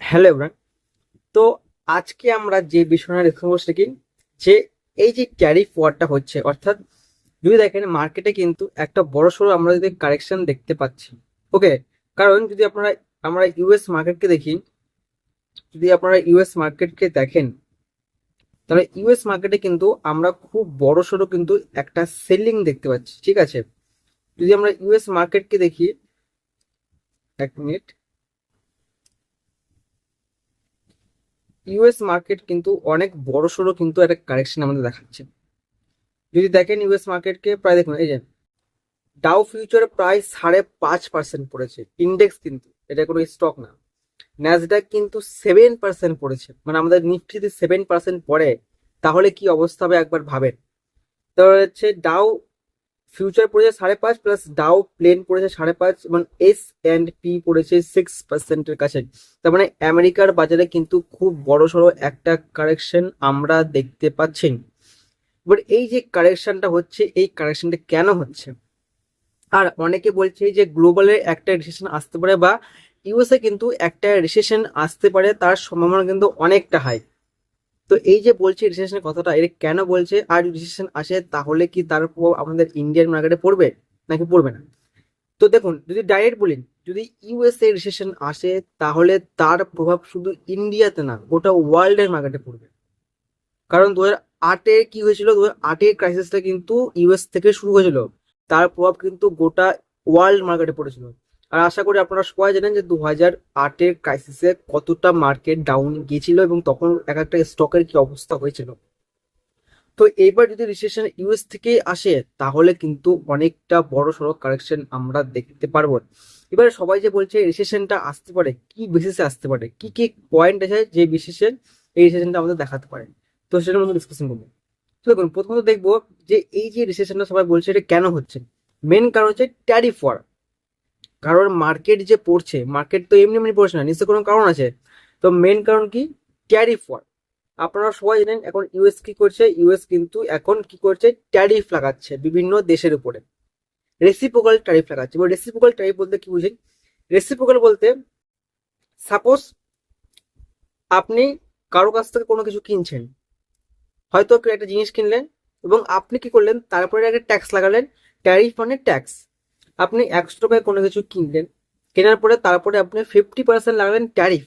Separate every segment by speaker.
Speaker 1: Hello everyone. তো আজকে আমরা যে বিষয়টা ডিসকাস করছি কি, যে এই যে ট্যারিফ ওয়ারটা হচ্ছে, অর্থাৎ যদি দেখেন মার্কেটে কিন্তু একটা বড় সড়ো আমরা যদি কারেকশন দেখতে পাচ্ছি। ওকে, কারণ যদি আমরা ইউএস মার্কেটকে দেখি, যদি আপনারা ইউএস মার্কেটকে দেখেন, তাহলে ইউএস মার্কেটে কিন্তু আমরা খুব বড় সড়ো কিন্তু একটা সেলিং দেখতে পাচ্ছি। ঠিক আছে, যদি আমরা ইউএস মার্কেটকে দেখি, এক মিনিট, ইউএস মার্কেট কিন্তু অনেক বড় সড়ো কিন্তু একটা কারেকশন আমাদের দেখাচ্ছে। যদি দেখেন ইউএস মার্কেটকে, প্রায় দেখুন এই যে ডাউ ফিউচার প্রায় 5.5% পড়েছে ইন্ডেক্স, কিন্তু এটা কোনো স্টক না। ন্যাসডাক কিন্তু 7% পড়েছে, মানে আমাদের নিফটি যদি 7% পড়ে তাহলে কি অবস্থা হবে একবার ভাবেন। তো হচ্ছে ডাউ ফিউচার পড়েছে 5.5, প্লাস ডাউ প্লেন পড়েছে 5.5, এবং S&P পড়েছে 6%-এর কাছে। তার মানে আমেরিকার বাজারে কিন্তু খুব বড় সড়ো একটা কারেকশন আমরা দেখতে পাচ্ছি। এবার এই যে কারেকশনটা হচ্ছে, এই কারেকশনটা কেন হচ্ছে? আর অনেকে বলছে যে গ্লোবালে একটা রিসেশন আসতে পারে, বা ইউএসএ কিন্তু একটা রিসেশন আসতে পারে, তার সম্ভাবনা কিন্তু অনেকটা হাই। তো এই যে বলছে রিসেশনের কথাটা, এটা কেন বলছে, আর রিসেশন আসে তাহলে কি তার প্রভাব আমাদের ইন্ডিয়ান মার্কেটে পড়বে নাকি পড়বে না? তো দেখুন, যদি ডাইরেক্ট বলি, যদি ইউএসএ রিসেশন আসে তাহলে তার প্রভাব শুধু ইন্ডিয়াতে না, গোটা ওয়ার্ল্ডের মার্কেটে পড়বে। কারণ 2008-এ কি হয়েছিল, 2008-এর ক্রাইসিসটা কিন্তু ইউএস থেকে শুরু হয়েছিল, তার প্রভাব কিন্তু গোটা ওয়ার্ল্ড মার্কেটে পড়েছিল। আর আশা করি আপনারা সবাই জানেন যে 2008-এর ক্রাইসিসে কতটা মার্কেট ডাউন গিয়েছিল, এবং তখন এক একটা স্টকের কি অবস্থা হয়েছিল। তো এইবার যদি রিসেশন ইউএস থেকে আসে তাহলে কিন্তু অনেকটা বড় সড়ো কারেকশন আমরা দেখতে পারবো। এবার সবাই যে বলছে রিসেশনটা আসতে পারে, কি বেসিসে আসতে পারে, কি কি পয়েন্ট আছে যে বিশেষে এই রিসেশনটা আমাদের দেখাতে পারে, তো সেটার মধ্যে ডিসকাশন করবো। তো দেখুন, প্রথমত দেখবো যে এই যে রিসেশনটা সবাই বলছে এটা কেন হচ্ছে। মেন কারণ হচ্ছে ট্যারিফ ওয়ার। কারণ মার্কেট যে পড়ছে, মার্কেট তো এমনি এমনি পড়ছে না, নিশ্চয় কোনো কারণ আছে। তো মেন কারণ কি? Tariff war. আপনারা সবাই জানেন এখন ইউএস কি করছে, ইউএস কিন্তু এখন কি করছে, ট্যারিফ লাগাচ্ছে বিভিন্ন দেশের উপরে। রেসিপ্রোকাল ট্যারিফ লাগাচ্ছে। এবার রেসিপ্রোকাল ট্যারিফ বলতে কি বুঝেন? রেসিপ্রোকাল বলতে, সাপোজ আপনি কারো কাছ থেকে কোনো কিছু কিনছেন, হয়তো কেউ একটা জিনিস কিনলেন, এবং আপনি কি করলেন, তারপরে একটা ট্যাক্স লাগালেন। ট্যারিফ মানে ট্যাক্স। আপনি 100 টাকায় কোনো কিছু কিনলেন, কেনার পরে তারপরে আপনি 50% লাগালেন ট্যারিফ।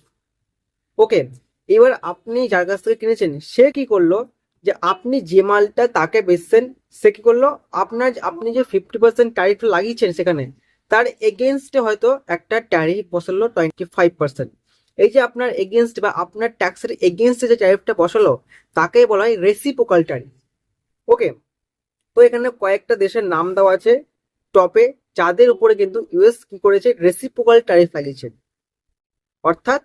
Speaker 1: ওকে, এবার আপনি যার কাছ থেকে কিনেছেন সে কি করলো, যে আপনি যে মালটা তাকে বেচছেন, সে কি করলো, আপনি যে 50% ট্যারিফ লাগিয়েছেন সেখানে, তার এগেনস্টে হয়তো একটা ট্যারিফ বসালো 25%। এই যে আপনার এগেনস্ট বা আপনার ট্যাক্সের এগেনস্টে যে ট্যারিফটা বসালো, তাকে বলা হয় রেসিপ্রোকাল ট্যারিফ। ওকে, তো এখানে কয়েকটা দেশের নাম দেওয়া আছে টপে, যাদের উপরে কিন্তু ইউএস কি করেছে, রেসিপ্রোকাল ট্যারিফ লাগিয়েছে। অর্থাৎ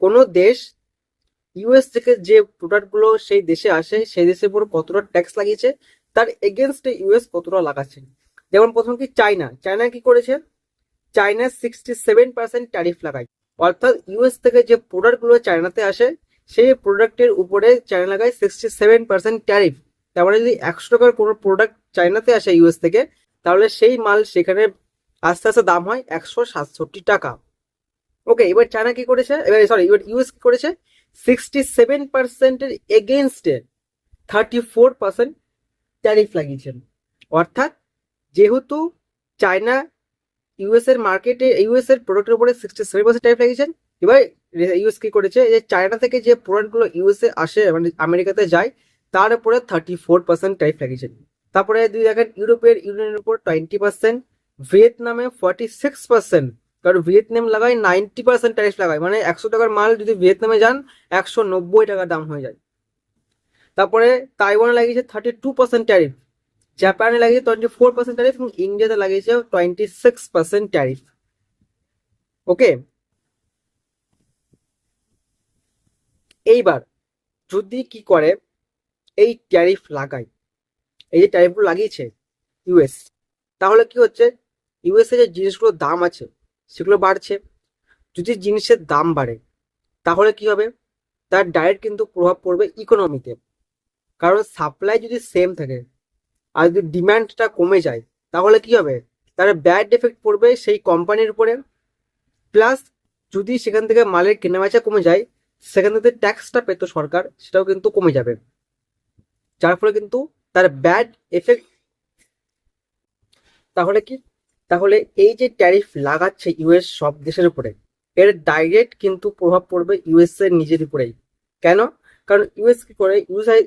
Speaker 1: কোনো দেশ ইউএস থেকে যে প্রোডাক্টগুলো সেই দেশে আসে, সেই দেশের উপর কতটা ট্যাক্স লাগিয়েছে, তার এগেনস্টে ইউএস কতটা লাগাচ্ছে। যেমন প্রথম কি, চায়না কি করেছে, চায়না 67% ট্যারিফ লাগায়। অর্থাৎ ইউএস থেকে যে প্রোডাক্টগুলো চায়নাতে আসে, সেই প্রোডাক্টের উপরে চায়না লাগায় 67% ট্যারিফ। তার মানে যদি 100 টাকার কোনো প্রোডাক্ট চায়নাতে আসে ইউএস থেকে, তাহলে সেই মাল সেখানে আস্তে আস্তে দাম হয় 167 টাকা। ওকে, এবার চায়না কি করেছে, এবার সরি, এবার ইউএস কি করেছে, 67%-এর এগেনস্টে 34% ট্যারিফ লাগিয়েছেন। অর্থাৎ যেহেতু চায়না ইউএস এর মার্কেটে, ইউএস এর প্রোডাক্টের উপরে 67% ট্যারিফ লাগিয়েছেন, এবার ইউএস কি করেছে, যে চায়না থেকে যে প্রোডাক্টগুলো ইউএসএ আসে মানে আমেরিকাতে যায়, তার উপরে 34% ট্যারিফ লাগিয়েছেন। তারপরে যদি দেখেন ইউরোপের ইউনিয়নের উপর 20%, ভিয়েতনামে 46%। কারণ ভিয়েতনাম লাগায় 90% ট্যারিফ লাগায়, মানে 100 টাকার মাল যদি ভিয়েতনামে যান 190 টাকা দাম হয়ে যায়। তারপরে তাইওয়ানে লাগিয়েছে 32% ট্যারিফ, জাপানে লাগিয়েছে 24% ট্যারিফ, এবং ইন্ডিয়াতে লাগিয়েছে 26% ট্যারিফ। ওকে, এইবার যদি কি করে, এই ট্যারিফ লাগায়, এই যে ট্যারিফগুলো লাগিয়েছে ইউএস, তাহলে কি হচ্ছে, ইউএস এ যে জিনিসগুলোর দাম আছে সেগুলো বাড়ছে। যদি জিনিসের দাম বাড়ে তাহলে কি হবে, তার ডাইরেক্ট কিন্তু প্রভাব পড়বে ইকোনমিতে। কারণ সাপ্লাই যদি সেম থাকে আর যদি ডিমান্ডটা কমে যায়, তাহলে কি হবে, তার ব্যাড এফেক্ট পড়বে সেই কোম্পানির উপরে। প্লাস যদি সেখান থেকে মালের কেনাবেচা কমে যায়, সেখান থেকে ট্যাক্সটা পেতো সরকার, সেটাও কিন্তু কমে যাবে, যার ফলে কিন্তু তার ব্যাড এফেক্ট। তাহলে কি, তাহলে এই যে ট্যারিফ লাগাচ্ছে ইউএস সব দেশের উপরে, এর ডাইরেক্ট কিন্তু প্রভাব পড়বে ইউএস এর নিজের উপরেই। কেন? কারণ ইউএস কি করে,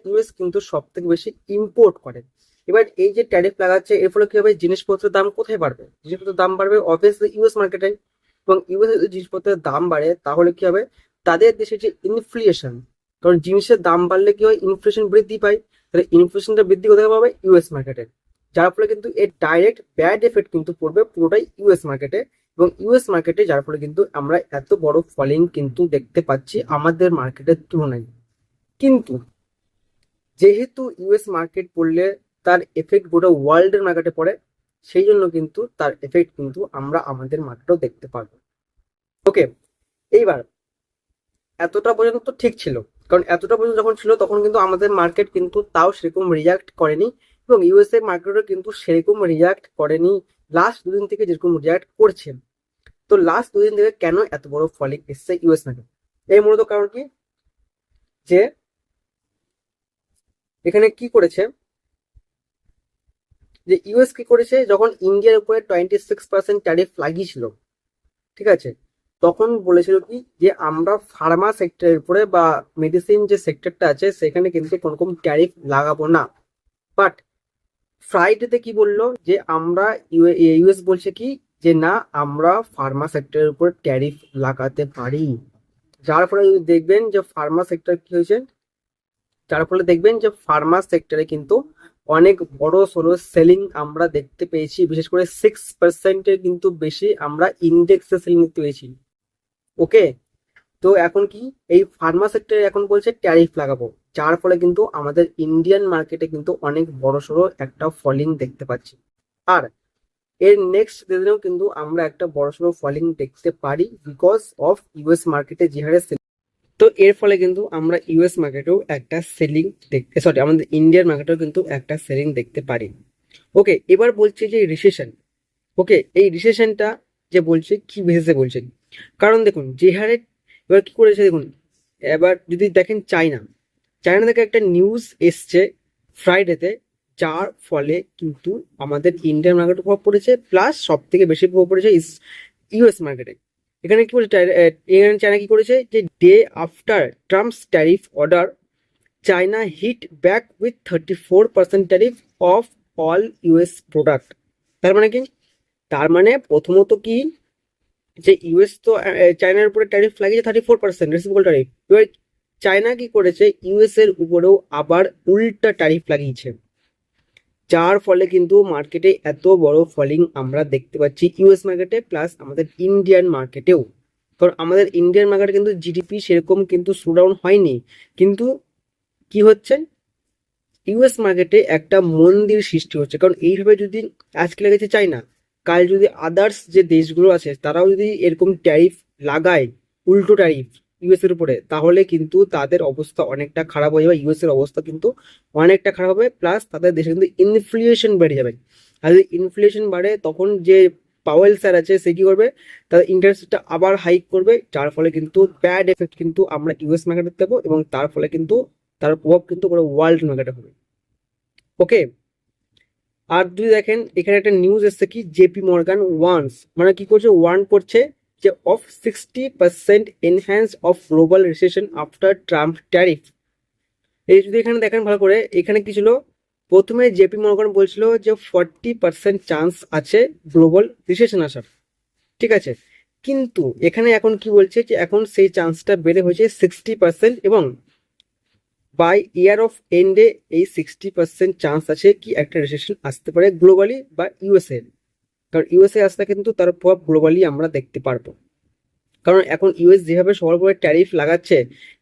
Speaker 1: ইউএস কিন্তু সব থেকে বেশি ইম্পোর্ট করে। এবার এই যে ট্যারিফ লাগাচ্ছে, এর ফলে কি হবে, জিনিসপত্রের দাম কোথায় বাড়বে? জিনিসপত্রের দাম বাড়বে অবভিয়াসলি ইউএস মার্কেটে। এবং ইউএস যদি জিনিসপত্রের দাম বাড়ে, তাহলে কি হবে, তাদের দেশে যে ইনফ্লেশন, কারণ জিনিসের দাম বাড়লে কি হয়, ইনফ্লেশন বৃদ্ধি পায়। তাহলে ইনফ্লেশনটা বৃদ্ধি কোথায় পাবে? ইউএস মার্কেটে। যার ফলে কিন্তু এর ডাইরেক্ট ব্যাড এফেক্ট কিন্তু পড়বে পুরোটাই ইউএস মার্কেটে। এবং ইউএস মার্কেটে যার ফলে কিন্তু আমরা এত বড় ফলিং কিন্তু দেখতে পাচ্ছি আমাদের মার্কেটের তুলনায়। কিন্তু যেহেতু ইউএস মার্কেট পড়লে তার এফেক্ট গোটা ওয়ার্ল্ডের মার্কেটে পড়ে, সেই জন্য কিন্তু তার এফেক্ট কিন্তু আমরা আমাদের মার্কেটেও দেখতে পারবো। ওকে, এইবার এতটা পর্যন্ত তো ঠিক ছিল, কারণ এতটা পর্যন্ত যখন ছিল তখন কিন্তু আমাদের মার্কেট কিন্তু তাও সেরকম রিয়াক্ট করেনি, এবং ইউএসএ মার্কেটও কিন্তু সেরকম রিয়াক্ট করেনি লাস্ট দুদিন থেকে যেরকম রিয়াক্ট করছে। তো লাস্ট দুদিন থেকে কেন এত বড় ফলিং এসছে ইউএস মার্কেট? এই মূলত কারণ কি, যে এখানে কি করেছে, যে ইউএস কি করেছে, যখন ইন্ডিয়ার উপরে 26% ট্যারিফ লাগিয়েছিল, ঠিক আছে, তখন বলেছিল কি, যে আমরা ফার্মা সেক্টরের উপরে বা মেডিসিন যে সেক্টরটা আছে সেখানে কিন্তু কোনো রকম ট্যারিফ লাগাবো না। বাট ফ্রাইডেতে কি বললো, যে আমরা ইউএস বলছে কি, যে না, আমরা ফার্মা সেক্টরের উপর ট্যারিফ লাগাতে পারি। যার ফলে দেখবেন যে ফার্মা সেক্টর কি হয়েছে, যার ফলে দেখবেন যে ফার্মা সেক্টরে কিন্তু অনেক বড় সড়ো সেলিং আমরা দেখতে পেয়েছি, বিশেষ করে 6%-এর কিন্তু বেশি আমরা ইন্ডেক্সে সেলিং দেখতে পেয়েছি। ওকে, তো এখন কি, এই ফার্মা সেক্টরে এখন বলছে ট্যারিফ লাগাবো, যার ফলে কিন্তু আমাদের ইন্ডিয়ান মার্কেটে কিন্তু অনেক বড়সড় একটা ফলিং দেখতে পাচ্ছি। আর এর নেক্সট দিনেও কিন্তু আমরা একটা বড়সড় ফলিং দেখতে পারি, বিকজ অফ ইউএস মার্কেটে যে হারে selling। তো এর ফলে কিন্তু আমরা ইউএস মার্কেটেও একটা সেলিং দেখতে, সরি, আমাদের ইন্ডিয়ান মার্কেটেও কিন্তু একটা সেলিং দেখতে পারি। ওকে, এবার বলছি যে রিসেশন। ওকে, এই রিসেশনটা যে বলছে কি বেসিসে বলছে, কারণ দেখুন যে হারে, এবার কি করেছে দেখুন, এবার যদি দেখেন চায়না থেকে একটা নিউজ এসছে ফ্রাইডেতে, যার ফলে কিন্তু আমাদের ইন্ডিয়ান মার্কেটে প্রভাব পড়েছে, প্লাস সব থেকে বেশি প্রভাব পড়েছে ইউএস মার্কেটে। এখানে কি বলছে, এখানে চায়না কি করেছে, যে day after Trump's tariff order, China hit back with 34% tariff of all US product. তার মানে কি, তার মানে প্রথমত কি, যে ইউএস তো চায়নার উপরে ট্যারিফ লাগিয়েছে 34% রেসিপ্রোকাল ট্যারিফ। এবার চায়না কি করেছে, ইউএস এর উপরেও আবার উল্টা ট্যারিফ লাগিয়েছে, যার ফলে কিন্তু মার্কেটে এত বড় ফলিং আমরা দেখতে পাচ্ছি ইউএস মার্কেটে, প্লাস আমাদের ইন্ডিয়ান মার্কেটেও। কারণ আমাদের ইন্ডিয়ান মার্কেটে কিন্তু জিডিপি সেরকম কিন্তু স্লোডাউন হয়নি, কিন্তু কি হচ্ছে, ইউএস মার্কেটে একটা মন্দির সৃষ্টি হচ্ছে। কারণ এইভাবে যদি আজকে লেগেছে চাইনা, কাল যদি আদার্স যে দেশগুলো আছে তারাও যদি এরকম ট্যারিফ লাগায়, উল্টো ট্যারিফ ইউএস এর উপরে, তাহলে কিন্তু তাদের অবস্থা অনেকটা খারাপ হয়ে যাবে, ইউএস এর অবস্থা কিন্তু অনেকটা খারাপ হবে, প্লাস তাদের দেশে কিন্তু ইনফ্লেশন বেড়ে যাবে। আর যদি ইনফ্লেশন বাড়ে, তখন যে পাওয়েল স্যার আছে সে কি করবে, তাদের ইন্টারেস্টটা আবার হাইক করবে, যার ফলে কিন্তু ব্যাড এফেক্ট কিন্তু আমরা ইউএস মার্কেটে দেবো, এবং তার ফলে কিন্তু তার প্রভাব কিন্তু পুরো ওয়ার্ল্ড মার্কেটে হবে। ওকে, আর যদি দেখেন এখানে একটা নিউজ এসছে কি, জেপি মর্গান ওয়ান্স, মানে কি করছে, ওয়ার্ন করছে যে of 60% enhance of global recession after Trump tariff. এই যদি এখানে দেখেন ভালো করে, এখানে কি ছিল, প্রথমে জেপি মর্গান বলছিল যে 40% চান্স আছে গ্লোবাল রিসেশন আসার, ঠিক আছে, কিন্তু এখানে এখন কি বলছে, যে এখন সেই চান্সটা বেড়ে হয়েছে 60%, এবং বাই ইয়ার অফ এন্ডে এই 60% চান্স আছে কি একটা রিসেশন আসতে পারে গ্লোবালি বা ইউএসএ। কারণ ইউএসএ আসলে কিন্তু তার প্রভাব গ্লোবালি আমরা দেখতে পারবো। কারণ এখন ইউএস যেভাবে সবার উপরে ট্যারিফ লাগাচ্ছে,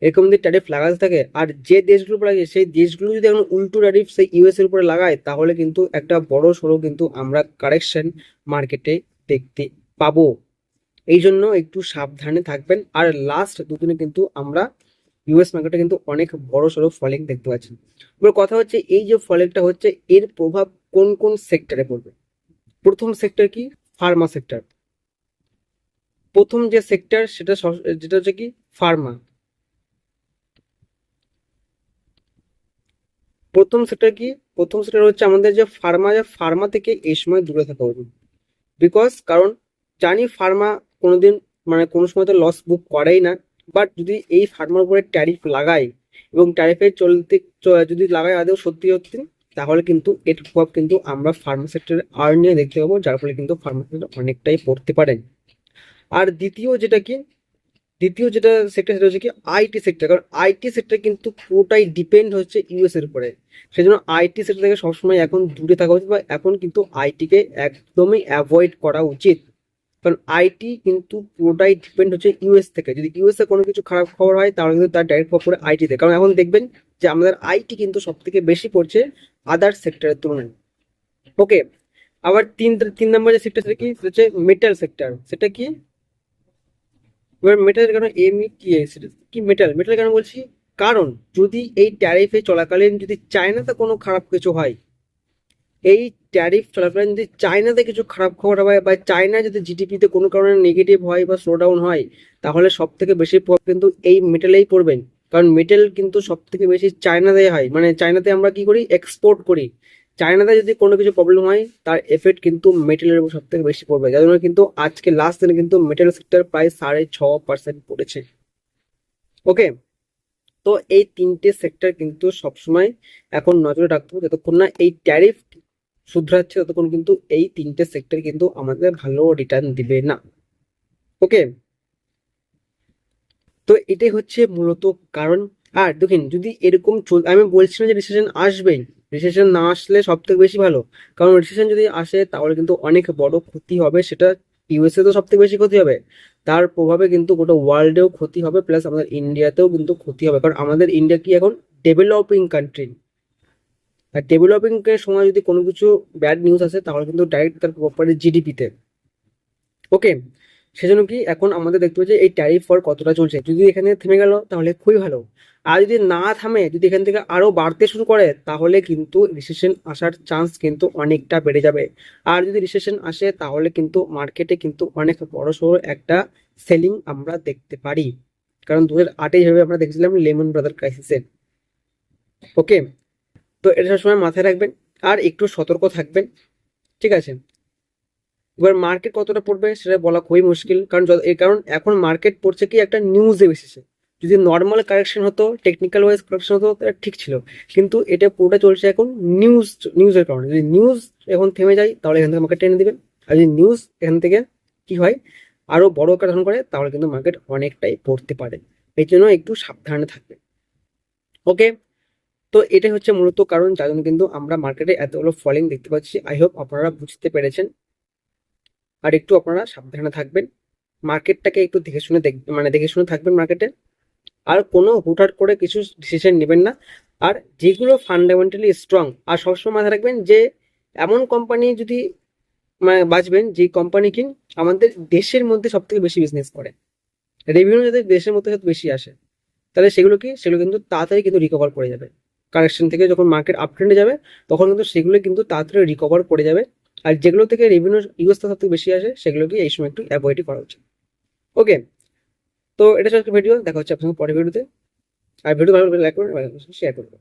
Speaker 1: এরকম যদি ট্যারিফ লাগাতে থাকে, আর যে দেশগুলো উপরে লাগে সেই দেশগুলো যদি এখন উল্টো ট্যারিফ সেই ইউএস এর উপরে লাগায়, তাহলে কিন্তু একটা বড় সড়ো কিন্তু আমরা কারেকশন মার্কেটে দেখতে পাবো। এই জন্য একটু সাবধানে থাকবেন। আর লাস্ট দুদিনে কিন্তু আমরা ইউএস মার্কেটে কিন্তু অনেক বড় সড়ো ফলিং দেখতে পাচ্ছি। এবার কথা হচ্ছে, এই যে ফলিংটা হচ্ছে এর প্রভাব কোন কোন সেক্টরে পড়বে। প্রথম সেক্টর কি, ফার্মা সেক্টর। প্রথম যে সেক্টর যেটা হচ্ছে কি ফার্মা। প্রথম সেক্টর কি? প্রথম সেক্টর হচ্ছে আমাদের যে ফার্মা থেকে এই সময় দূরে থাকা উচিত। বিকজ কারণ জানি ফার্মা কোনোদিন মানে কোনো সময় তো লস বুক করেই না। বাট যদি এই ফার্মার উপরে ট্যারিফ লাগায় এবং ট্যারিফে যদি লাগায় আদৌ সত্যি সত্যি, তাহলে কিন্তু এর প্রভাব কিন্তু আমরা ফার্মা সেক্টরে আর্নিয়ে দেখতে পাবো, যার ফলে কিন্তু ফার্মা সেক্টর অনেকটাই পড়তে পারে। আর দ্বিতীয় যেটা সেক্টর সেটা হচ্ছে কি আইটি সেক্টর। কারণ আইটি সেক্টর কিন্তু পুরোটাই ডিপেন্ড হচ্ছে ইউএস এর উপরে। সেই জন্য আইটি সেক্টর থেকে সবসময় এখন দূরে থাকা উচিত, বা এখন কিন্তু আইটিকে একদমই অ্যাভয়েড করা উচিত। কারণ আইটি কিন্তু পুরোটাই ডিপেন্ড হচ্ছে ইউএস থেকে। যদি ইউএস এ কোনো কিছু খারাপ খবর হয় তাহলে কিন্তু তার ডাইরেক্ট খবর পড়ে আইটিতে। কারণ এখন দেখবেন যে আমাদের আইটি কিন্তু সব থেকে বেশি পড়ছে আদার সেক্টরের তুলনায়। ওকে, আবার তিন নম্বর যে সেক্টর সেটা কি? সেটা হচ্ছে মেটাল সেক্টর। সেটা কি? এবার মেটালের কেন সেটা কি মেটাল মেটাল কেন বলছি? কারণ যদি এই ট্যারিফে চলাকালীন যদি চায়নাতে কোনো খারাপ কিছু হয়, এই ট্যারিফ চলাকালীন যদি চায়নাতে কিছু খারাপ খবর হয়, বা চায়না যদি জিডিপিতে কোনো কারণে নেগেটিভ হয় বা স্লো ডাউন হয়, তাহলে সব থেকে বেশি প্রভাব কিন্তু এই মেটালেই পড়বেন। কারণ মেটাল কিন্তু সব থেকে বেশি চায়নাতে হয়, মানে চায়নাতে আমরা কি করি, এক্সপোর্ট করি। চায়নাতে যদি কোনো কিছু প্রবলেম হয়, তার এফেক্ট কিন্তু মেটালের উপর সব থেকে বেশি পড়বে। যার জন্য কিন্তু আজকে লাস্ট দিনে কিন্তু মেটাল সেক্টর প্রায় 6.5% পড়েছে। ওকে, তো এই তিনটে সেক্টর কিন্তু সবসময় এখন নজরে রাখবো। যতক্ষণ না এই ট্যারিফ শুধরাচ্ছে ততক্ষণ কিন্তু এই তিনটে সেক্টর কিন্তু আমাদের ভালো রিটার্ন দিবে না। ওকে, তো এটাই হচ্ছে মূলত কারণ। আর দেখেন, যদি এরকম আমি বলছি না যে রিসেশন আসবেই, রিসেশন না আসলে সব থেকে বেশি ভালো। কারণ রিসেশন যদি আসে তাহলে কিন্তু অনেক বড় ক্ষতি হবে। সেটা ইউএসএ তো সব থেকে বেশি ক্ষতি হবে, তার প্রভাবে কিন্তু গোটা ওয়ার্ল্ডেও ক্ষতি হবে, প্লাস আমাদের ইন্ডিয়াতেও কিন্তু ক্ষতি হবে। কারণ আমাদের ইন্ডিয়া কি এখন ডেভেলপিং কান্ট্রি। আর ডেভেলপিং এর সময় যদি কোনো কিছু ব্যাড নিউজ আসে তাহলে কিন্তু ডাইরেক্ট তার প্রভাব পড়ে জিডিপিতে। ওকে, সেজন্য কি এখন আমাদের দেখতে হচ্ছে এই ট্যারিফ ওয়ার কতটা চলছে। যদি এখানে থেমে গেল তাহলে খুবই ভালো। আর যদি না থামে, যদি এখান থেকে আরো বাড়তে শুরু করে, তাহলে কিন্তু রিসেশন আসার চান্স কিন্তু অনেকটা বেড়ে যাবে। আর যদি রিসেশন আসে তাহলে কিন্তু মার্কেটে কিন্তু অনেক বড় সড়ো একটা সেলিং আমরা দেখতে পারি। কারণ 2008 যেভাবে আমরা দেখছিলাম লেমন ব্রাদার ক্রাইসিসে। ওকে, তো এটা সবসময় মাথায় রাখবেন আর একটু সতর্ক থাকবেন। ঠিক আছে, এবার মার্কেট কতটা পড়বে সেটা বলা খুবই মুশকিল। কারণ এর কারণ এখন মার্কেট পড়ছে কি একটা নিউজে বেসিসে। যদি নর্মাল কারেকশন হতো, টেকনিক্যাল ওয়াইজ কারেকশন হতো, তাহলে ঠিক ছিল। কিন্তু এটা পুরোটা চলছে এখন নিউজের কারণে। যদি নিউজ এখন থেমে যায় তাহলে এখান থেকে মার্কেট টেনে দিবেন। আর যদি নিউজ এখান থেকে কি হয়, আরো বড় আকার ধারণ করে, তাহলে কিন্তু মার্কেট অনেকটাই পড়তে পারে। এই জন্য একটু সাবধানে থাকবে। ওকে, তো এটাই হচ্ছে মূলত কারণ যার জন্য কিন্তু আমরা মার্কেটে এতগুলো ফলিং দেখতে পাচ্ছি। আই হোপ আপনারা বুঝতে পেরেছেন। আর একটু আপনারা সাবধানে থাকবেন, মার্কেটটাকে একটু দেখে শুনে থাকবেন মার্কেটে। আর কোনো হুটহাট করে কিছু ডিসিশন নেবেন না। আর যেগুলো ফান্ডামেন্টালি স্ট্রং, আর সবসময় মাথায় রাখবেন যে এমন কোম্পানি যদি মানে বাঁচবেন যে কোম্পানি কি আমাদের দেশের মধ্যে সব থেকে বেশি বিজনেস করে, রেভিনিউ যদি দেশের মধ্যে যত বেশি আসে, তাহলে সেগুলো কিন্তু তাড়াতাড়ি কিন্তু রিকভার করে যাবে। কারেকশন থেকে যখন মার্কেট আপ ট্রেন্ডে যাবে, তখন কিন্তু সেগুলো কিন্তু তাড়াতাড়ি রিকভার করে যাবে। আর যেগুলো থেকে রেভিনিউ ইউএসটা সব থেকে বেশি আসে, সেগুলোকে এই সময় একটু অ্যাভয়েডই করা উচিত। ওকে, তো এটা হচ্ছে ভিডিও, দেখা হচ্ছে আপনার পরের ভিডিওতে। আর ভিডিও ভালো লাগলে লাইক করবেন, শেয়ার করবেন।